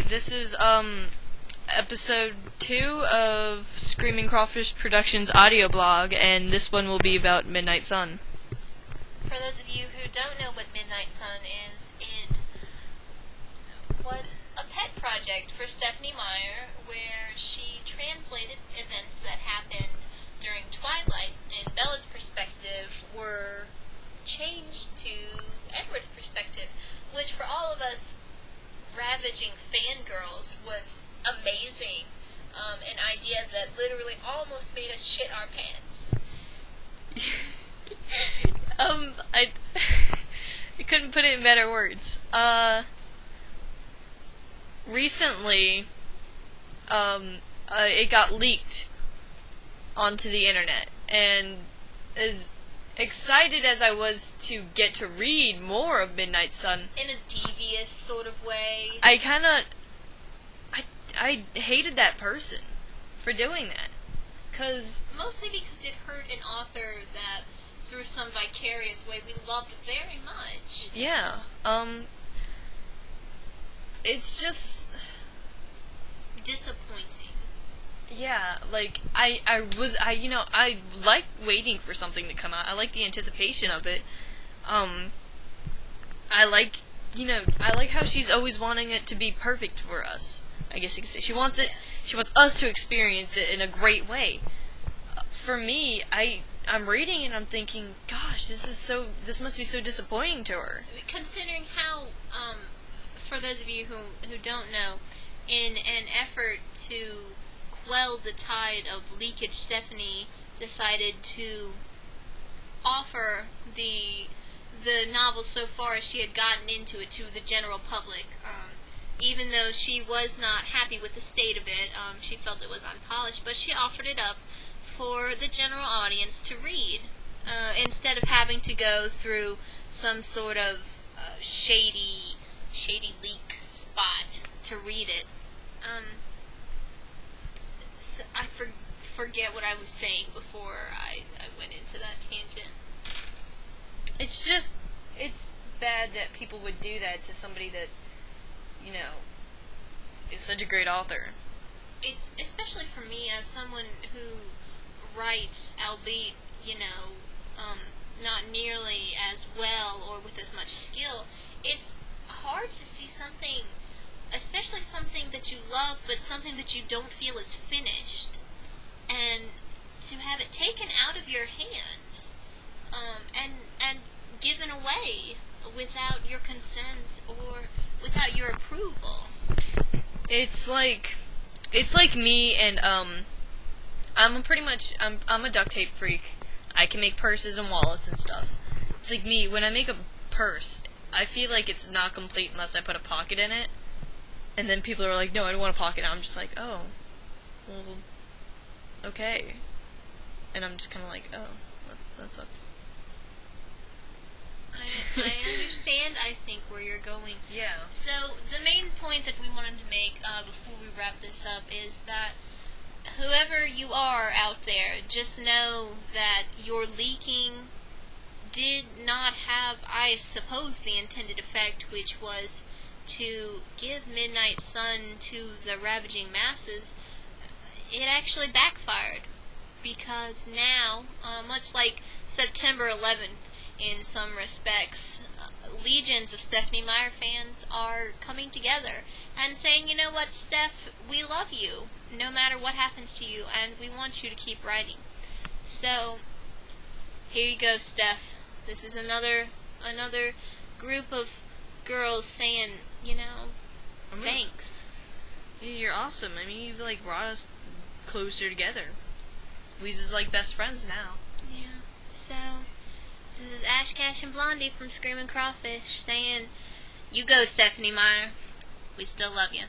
Hi, this is episode 2 of Screaming Crawfish Productions audio blog, and this one will be about Midnight Sun. For those of you who don't know what Midnight Sun is, it was a pet project for Stephanie Meyer where she translated events that happened during Twilight and Bella's perspective were changed to Edward's perspective, which for all of us ravaging fangirls was amazing. An idea that literally almost made us shit our pants. I couldn't put it in better words. Recently, it got leaked onto the internet, and as excited as I was to get to read more of Midnight Sun, In a devious sort of way. I hated that person for doing that. Mostly because it hurt an author that, through some vicarious way, we loved very much. Yeah, it's just Disappointing. yeah, like, I like waiting for something to come out. I like the anticipation of it. I like how she's always wanting it to be perfect for us. I guess you could say. She wants it, Yes. she wants us to experience it in a great way. For me, I'm reading and I'm thinking, gosh, this must be so disappointing to her. Considering how, for those of you who don't know, in an effort to quell the tide of leakage, Stephanie decided to offer the novel so far as she had gotten into it to the general public. Even though she was not happy with the state of it, she felt it was unpolished, but she offered it up for the general audience to read, instead of having to go through some sort of shady leak spot to read it. So I forget what I was saying before I went into that tangent. It's bad that people would do that to somebody that, is such a great author. It's especially for me as someone who writes, albeit, not nearly as well or with as much skill. It's hard to see something, especially something that you love, but something that you don't feel is finished, and to have it taken out of your hands, and given away without your consent or without your approval. It's like me and I'm a duct tape freak. I can make purses and wallets and stuff. It's like me, when I make a purse, I feel like it's not complete unless I put a pocket in it. And then people are like, no, I don't want a pocket. And I'm just like, oh, well, okay. And I'm just kind of like, oh, that sucks. I understand, I think, where you're going. Yeah. So, the main point that we wanted to make before we wrap this up is that whoever you are out there, just know that your leaking did not have, I suppose, the intended effect, which was to give Midnight Sun to the ravaging masses. It actually backfired, because now, much like September 11th, in some respects, legions of Stephanie Meyer fans are coming together and saying, you know what, Steph, we love you, no matter what happens to you, and we want you to keep writing. So, here you go, Steph. This is another group of girls saying, thanks. You're awesome. I mean, you've, brought us closer together. Weezy's like best friends now. Yeah. So, this is Ash, Cash, and Blondie from Screaming Crawfish saying, you go, Stephanie Meyer. We still love you.